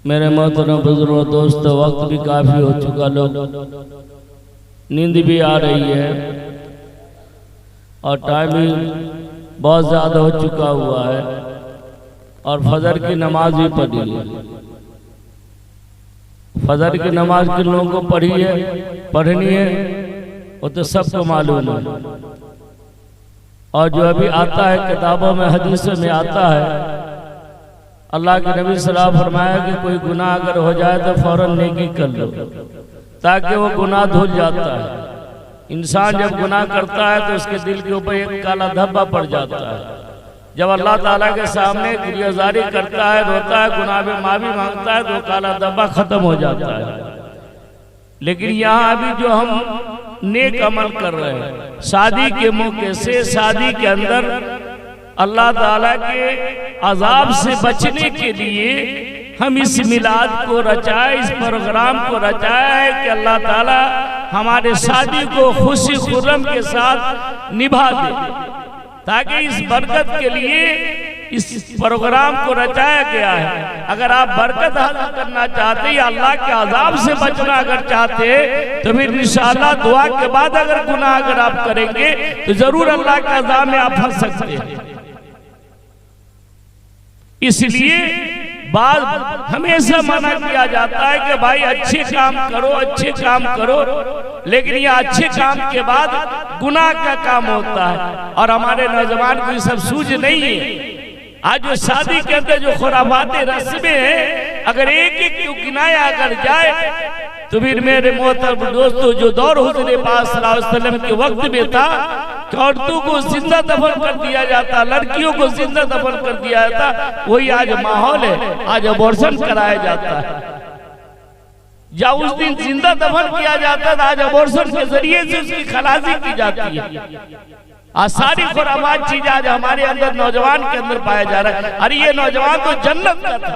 मेरे मोहतरम बुजुर्ग दोस्त, वक्त भी काफ़ी हो चुका, लोग नींद भी आ रही है और टाइम भी बहुत ज़्यादा हो चुका हुआ है और फजर की नमाज भी पढ़ी है। फजर की नमाज किन लोगों को पढ़नी है वो तो सबको मालूम है। और जो अभी आता है किताबों में, हदीसों में आता है, अल्लाह के नबी सल्लल्लाहु अलैहि वसल्लम फरमाया कि कोई गुनाह अगर हो जाए तो फौरन नेकी कर लो, ताकि वो गुनाह धुल जाता है। इंसान जब गुनाह करता है तो उसके दिल के ऊपर एक काला धब्बा पड़ जाता है। जब अल्लाह ताला के सामने गुरियाजारी करता है, रोता है, गुनाह में माफी मांगता है, तो काला धब्बा खत्म हो जाता है। लेकिन यहाँ अभी जो हम नेक अमल कर रहे हैं, शादी के मौके से, शादी के अंदर अल्लाह ताला के अजाब से बचने के लिए हम इस मिलाद को रचाए, इस प्रोग्राम को रचाया है कि अल्लाह ताला हमारे शादी को खुशी खुर्रम के साथ निभा दे। ताकि इस बरकत के लिए इस प्रोग्राम को रचाया गया है। अगर आप बरकत हासिल करना चाहते या अल्लाह के अजाब से बचना अगर चाहते तो फिर इंशाअल्लाह दुआ के बाद अगर गुनाह अगर आप करेंगे तो जरूर अल्लाह के अजाब में आप फंस सकते हैं। इसलिए बात हमेशा मना किया जाता है कि भाई अच्छे काम करो, अच्छे काम करो, लेकिन ये अच्छे काम के बाद गुनाह का काम होता है और हमारे नौजवान को ये सब सूझ नहीं है। आज जो शादी के अंदर जो खुराफाते रस्में हैं, अगर एक एक क्यों गिनाया अगर जाए तो फिर मेरे मोहतरम दोस्तों, जो दौर हुज़ूर पाक सल्लल्लाहु अलैहि वसल्लम के वक्त में था, औरतों को जिंदा दफन कर दिया जाता, लड़कियों को जिंदा दफन कर दिया जाता, वही आज माहौल है। आज अबॉर्शन कराया जाता है। या उस दिन जिंदा दफन किया जाता था, आज अबॉर्शन के जरिए से उसकी खलासी की जाती है। आज सारी खुराफात चीज आज हमारे अंदर नौजवान के अंदर पाया जा रहा है। अरे ये नौजवान तो जन्नत का था,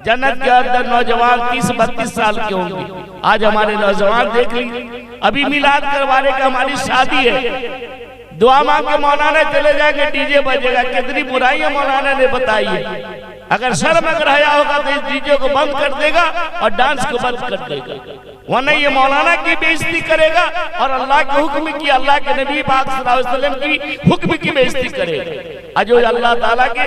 जन्नत के अंदर नौजवान 30-32 साल के होंगे। आज हमारे नौजवान देख लीजिए, अभी मिलाद करवाने का हमारी शादी है, दुआ मांग के मौलाना चले जाएंगे, डीजे बजेगा। कितनी बुराइयां मौलाना ने बताई है। अगर शर्म अगर हया होगा तो इस डीजे को बंद कर देगा और डांस को बंद कर देगा, वरना ये मौलाना की बेइज्जती करेगा और अल्लाह के हुक्म की, अल्लाह के नबी पाक सल्लल्लाहु अलैहि वसल्लम की हुक्म की बेइज्जती करेगा। जो अल्लाह ताला के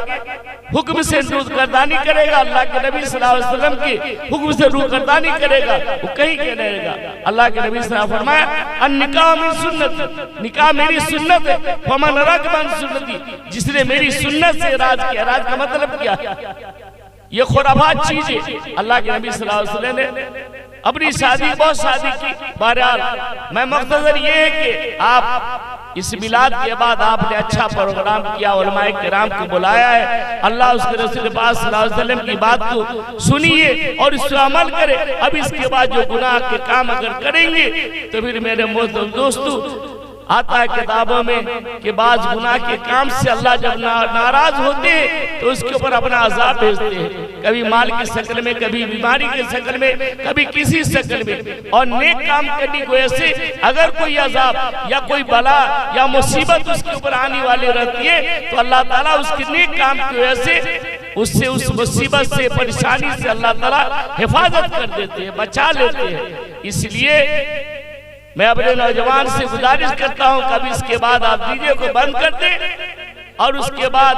हुक्म से रूगर्दानी करेगा, अल्लाह के नबी सल्लल्लाहु अलैहि वसल्लम के हुक्म से रूगर्दानी करेगा, वो कहीं के रहेगा। अल्लाह के नबी सल्लल्लाहु अलैहि वसल्लम फरमाया, निकाह मेरी सुन्नत, निकाह मेरी सुन्नत है, फमन रग़िबा सुन्नती, जिसने मेरी सुन्नत से राज किया। राज का मतलब क्या है? ये खुराफात चीज है। अल्लाह के नबी सल्लल्लाहु अलैहि वसल्लम ने अपनी शादी, बहुत शादी की। बहरहाल मैं मख्तसर ये है कि आप इस मिलाद के बाद आपने अच्छा प्रोग्राम किया, उलमाए किराम को बुलाया है। अल्लाह उसके रसूल पाक सल्लल्लाहु अलैहि वसल्लम की बात को सुनिए और इस पर अमल करे। अब इसके बाद जो गुनाह के काम अगर करेंगे तो फिर मेरे मोहतरम दोस्तों, आता है किताबों में कि बाज गुनाह के काम से अल्लाह जब नाराज होते हैं तो उसके ऊपर अपना अज़ाब भेजते हैं, कभी माल की शक्ल में, कभी बीमारी की शक्ल में, कभी किसी शक्ल में। और नेक काम करने को ऐसे अगर कोई अज़ाब या कोई बला या मुसीबत उसके ऊपर आने वाली रहती है तो अल्लाह ताला उसके नेक काम की वजह से उससे, उस मुसीबत से, परेशानी से अल्लाह ताला हिफाजत कर देते हैं, बचा लेते हैं। इसलिए मैं अपने नौजवान से गुजारिश करता हूं, कभी इसके बाद आप डीजे को बंद कर दें और उसके बाद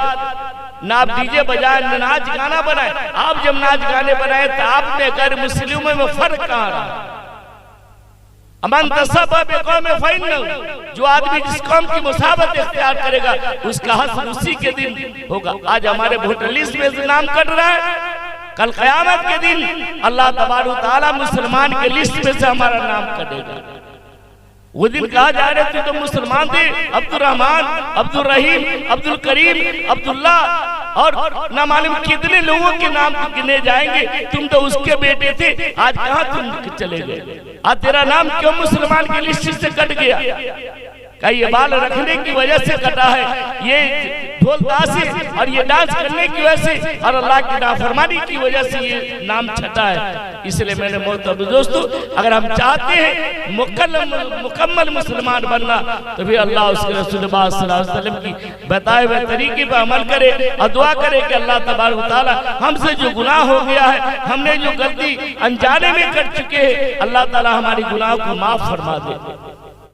ना आप डीजे बजाए, ना नाच गाना बनाए। आप जब नाच गाने बनाए तो आपने गैर मुस्लिमों में फर्क कहाँ रहा? अमन तसब्बा बिक़ौम फ़इन्नहु, जो आदमी जिस कौम की मुसाबत इख्तियार करेगा उसका हश्र उसी के दिन होगा। आज हमारे वोटर लिस्ट में से नाम कट रहा है, कल क़यामत के दिन अल्लाह तबारक व तआला मुसलमान के लिस्ट में से हमारा नाम कटेगा। वो दिन कहा जा रहे थे तो मुसलमान थे, अब्दुल रहमान, अब्दुल रहीम, अब्दुल करीम, अब्दुल्ला और न मालूम कितने लोगों के नाम गिने जाएंगे। तुम तो उसके बेटे थे, आज कहाँ तुम चले गए? आज तेरा नाम क्यों मुसलमान की लिस्ट से कट गया? क्या ये बाल रखने की वजह से कटा है? ये ढोल ताशे और ये डांस करने की वजह से और अल्लाह की नाफरमानी की वजह से ये नाम छटा है। इसलिए मैंने मोहतरम दोस्तों, अगर हम चाहते हैं मुकम्मल मुसलमान बनना तो भी अल्लाह उसके रसूल सल्लल्लाहु अलैहि वसल्लम की बताए हुए तरीके पर अमल करे और दुआ करे कि अल्लाह तबारक व तआला हमसे जो गुनाह हो गया है, हमने जो गलती अनजाने में कर चुके हैं, अल्लाह ताला हमारी गुनाह को माफ फरमा दे।